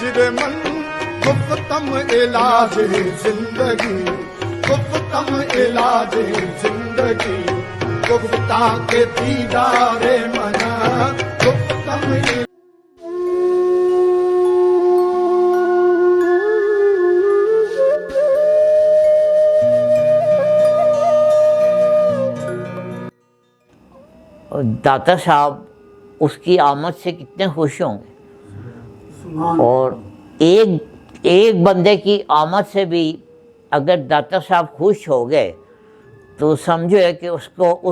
مجرمن گفتم علاج زندگی گفتم علاج زندگی گفتہ کے دیدار منا گفتم داتا صاحب اس کی آمد سے کتنے خوش ہوں گے، اور ایک بندے کی آمد سے بھی اگر داتا صاحب خوش ہو گئے تو سمجھو ہے کہ اس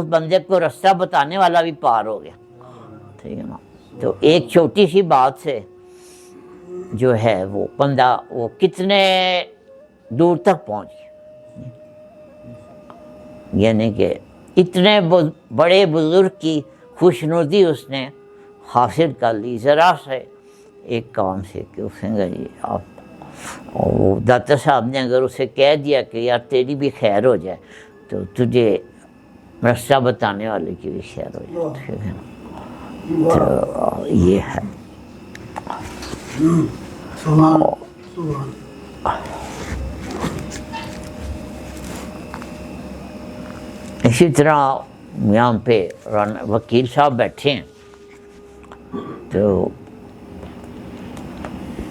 بندے کو راستہ بتانے والا بھی پار ہو گیا، ٹھیک ہے نا۔ تو ایک چھوٹی سی بات سے جو ہے وہ بندہ وہ کتنے دور تک پہنچ گیا، یعنی کہ اتنے بڑے بزرگ کی خوشنودی اس نے حاصل کر لی ذرا سے ایک کام سے کہ اس نے کہا جی آپ، اور وہ داتا صاحب نے اگر اسے کہہ دیا کہ یار تیری بھی خیر ہو جائے تو تجھے راستہ بتانے والے کی بھی خیر ہو جائے، ٹھیک ہے نا۔ تو یہ ہے اسی طرح یہاں پہ وکیل صاحب بیٹھے ہیں، تو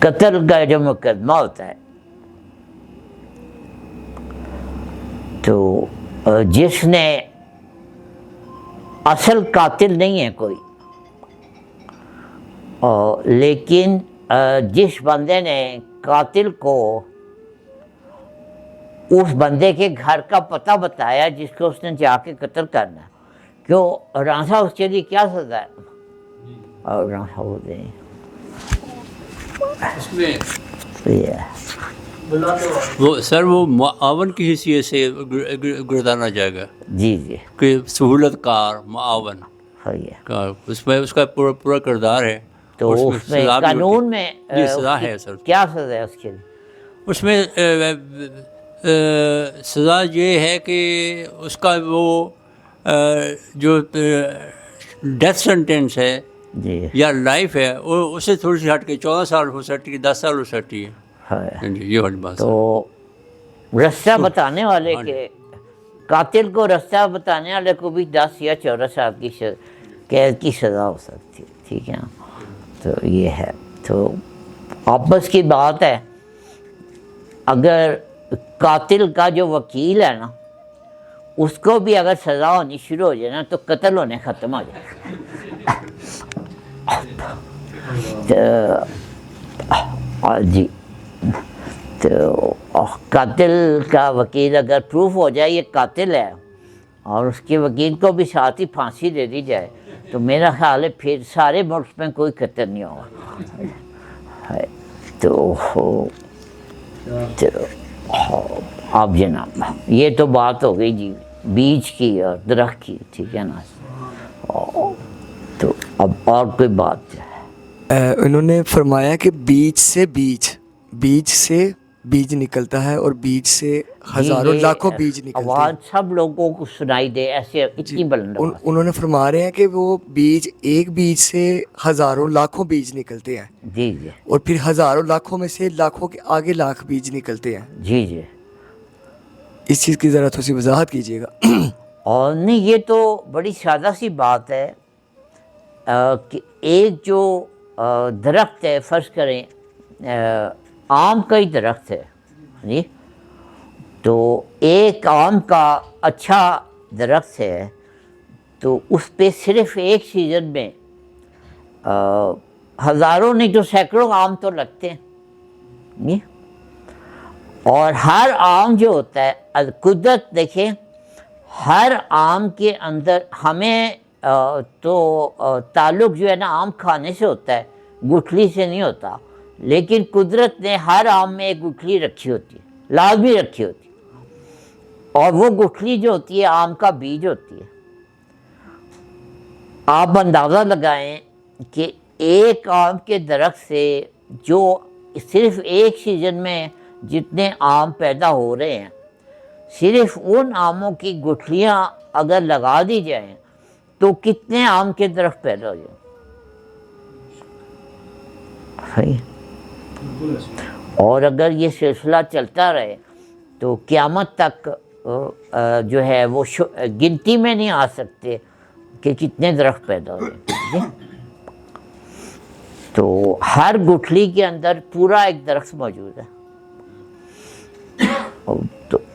قتل کا جو مقدمہ ہوتا ہے تو جس نے اصل قاتل نہیں ہے کوئی، لیکن جس بندے نے قاتل کو اس بندے کے گھر کا پتہ بتایا جس کو اس نے جا کے قتل کرنا ہے، کیوں رانسا اس کے لیے کیا سزا ہے؟ اور رانسا ہوتے ہیں وہ سر وہ معاون کی حیثیت سے گردانا جائے گا، جی جی کہ سہولت کار معاون کا اس میں اس کا پورا کردار ہے، تو اس میں قانون میں سزا ہے سر، کیا سزا ہے اس کے لیے؟ اس میں سزا یہ ہے کہ اس کا وہ جو ڈیتھ سینٹینس ہے جی یا لائف ہے وہ اس سے تھوڑی سی ہٹ کے 14 سال ہو سکتی ہے، 10 سال ہو سکتی ہے، جی یہ والی بات۔ تو راستہ بتانے والے کے قاتل کو راستہ بتانے والے کو بھی 10 یا 14 سال کی قید کی سزا ہو سکتی ہے، ٹھیک ہے نا۔ تو یہ ہے، تو آپس کی بات ہے، اگر قاتل کا جو وکیل ہے نا اس کو بھی اگر سزا ہونی شروع ہو جائے نا تو قتل ہونے ختم ہو جائے تو جی، تو قاتل کا وکیل اگر پروف ہو جائے یہ قاتل ہے اور اس کے وکیل کو بھی ساتھ ہی پھانسی دے دی جائے تو میرا خیال ہے پھر سارے ملک میں کوئی قتل نہیں ہوگا۔ تو آپ جناب یہ تو بات ہو گئی جی بیج کی اور درخت کی، ٹھیک ہے نا۔ تو اب اور کوئی بات ہے؟ انہوں نے فرمایا کہ بیج سے بیج نکلتا ہے اور بیج سے ہزاروں لاکھوں بیج نکلتے ہیں، آواز سب لوگوں کو سنائی دے ایسے اتنی بلند آواز۔ انہوں نے فرما رہے ہیں کہ وہ ایک بیج سے ہزاروں لاکھوں بیج نکلتے ہیں، جی جی، اور پھر ہزاروں لاکھوں میں سے لاکھوں کے آگے لاکھ بیج نکلتے ہیں۔ جی جی، اس چیز کی ذرا تھوڑی سی وضاحت کیجیے گا۔ اور نہیں یہ تو بڑی سادہ سی بات ہے کہ ایک جو درخت ہے، فرض کریں آم کا ہی درخت ہے جی، تو ایک آم کا اچھا درخت ہے تو اس پہ صرف ایک سیزن میں ہزاروں نہیں تو سینکڑوں آم تو لگتے ہیں جی، اور ہر آم جو ہوتا ہے قدرت دیکھیں ہر آم کے اندر ہمیں تو تعلق جو ہے نا آم کھانے سے ہوتا ہے، گٹھلی سے نہیں ہوتا، لیکن قدرت نے ہر آم میں ایک گٹھلی رکھی ہوتی ہے، لازمی رکھی ہوتی ہے، اور وہ گٹھلی جو ہوتی ہے آم کا بیج ہوتی ہے۔ آپ اندازہ لگائیں کہ ایک آم کے درخت سے جو صرف ایک سیزن میں جتنے آم پیدا ہو رہے ہیں، صرف ان آموں کی گٹھلیاں اگر لگا دی جائیں تو کتنے آم کے درخت پیدا ہو جائیں؟ اور اگر یہ سلسلہ چلتا رہے تو قیامت تک جو ہے وہ گنتی میں نہیں آ سکتے کہ کتنے درخت پیدا ہو جائیں. تو ہر گٹھلی کے اندر پورا ایک درخت موجود ہے,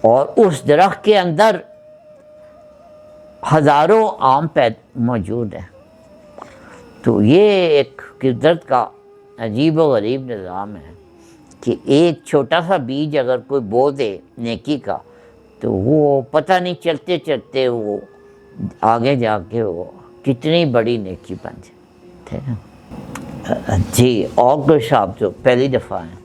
اور اس درخت کے اندر ہزاروں آم موجود ہیں. تو یہ ایک قدرت کا عجیب و غریب نظام ہے کہ ایک چھوٹا سا بیج اگر کوئی بو دے نیکی کا تو وہ پتہ نہیں چلتے چلتے وہ آگے جا کے وہ کتنی بڑی نیکی بن جائے. ٹھیک ہے جی. اور کوئی صاحب جو پہلی دفعہ ہیں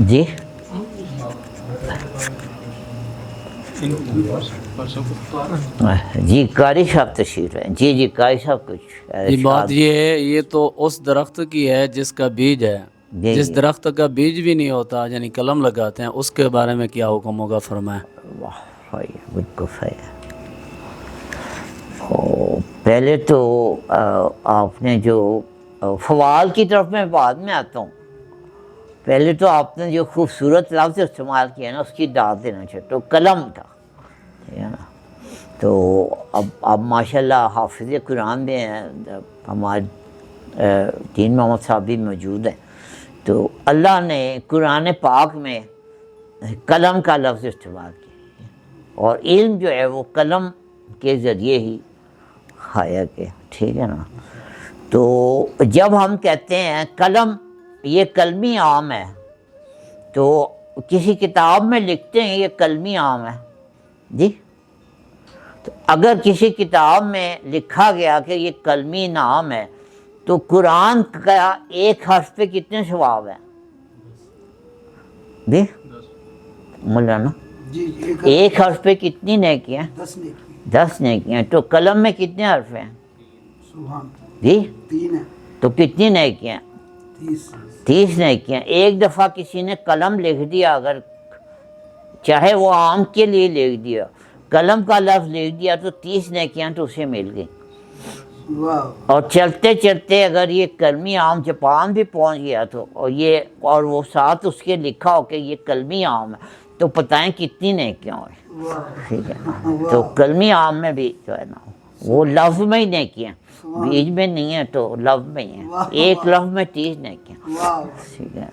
جی جی قاری صاحب تشریف ہے. جی جی قاری صاحب کچھ یہ بات یہ ہے, یہ تو اس درخت کی ہے جس کا بیج ہے. جس درخت کا بیج بھی نہیں ہوتا یعنی قلم لگاتے ہیں, اس کے بارے میں کیا حکم ہوگا فرمائیں. واہ بالکل صحیح. پہلے تو آپ نے جو فوال کی طرف میں بعد میں آتا ہوں, پہلے تو آپ نے جو خوبصورت لفظ استعمال کیا نا اس کی داد دینا چاہیے. تو قلم تھا, ٹھیک ہے نا. تو اب ماشاءاللہ حافظ قرآن بھی ہیں, ہمارے دین محمد صاحب بھی موجود ہیں. تو اللہ نے قرآن پاک میں قلم کا لفظ استعمال کیا, اور علم جو ہے وہ قلم کے ذریعے ہی کھایا گیا. ٹھیک ہے نا. تو جب ہم کہتے ہیں قلم یہ قلمی عام ہے, تو کسی کتاب میں لکھتے ہیں یہ قلمی عام ہے جی. تو اگر کسی کتاب میں لکھا گیا کہ یہ قلمی نام ہے تو قرآن کا ایک حرف پہ کتنے ثواب ہیں جی مولانا؟ ایک حرف پہ کتنی نیکیاں؟ 10 نیکیاں. تو قلم میں کتنے حرف ہیں جی؟ تو کتنی نیکیاں؟ 30 نیکیاں. ایک دفعہ کسی نے قلم لکھ دیا, اگر چاہے وہ عام کے لیے لکھ دیا, قلم کا لفظ لکھ دیا, تو 30 نیکیاں تو اسے مل گئی. اور چلتے چلتے اگر یہ قلمی عام جاپان بھی پہنچ گیا تو اور وہ ساتھ اس کے لکھا ہو کہ یہ قلمی عام ہے, تو پتائیں کتنی نیکیاں ہوئیں. ٹھیک ہے نا. تو قلمی عام میں بھی جو ہے نا وہ لفظ میں ہی نیکیاں, بیج میں نہیں ہے تو لفظ میں ہی ہیں. ایک لفظ میں 30 نیکیاں. ٹھیک ہے.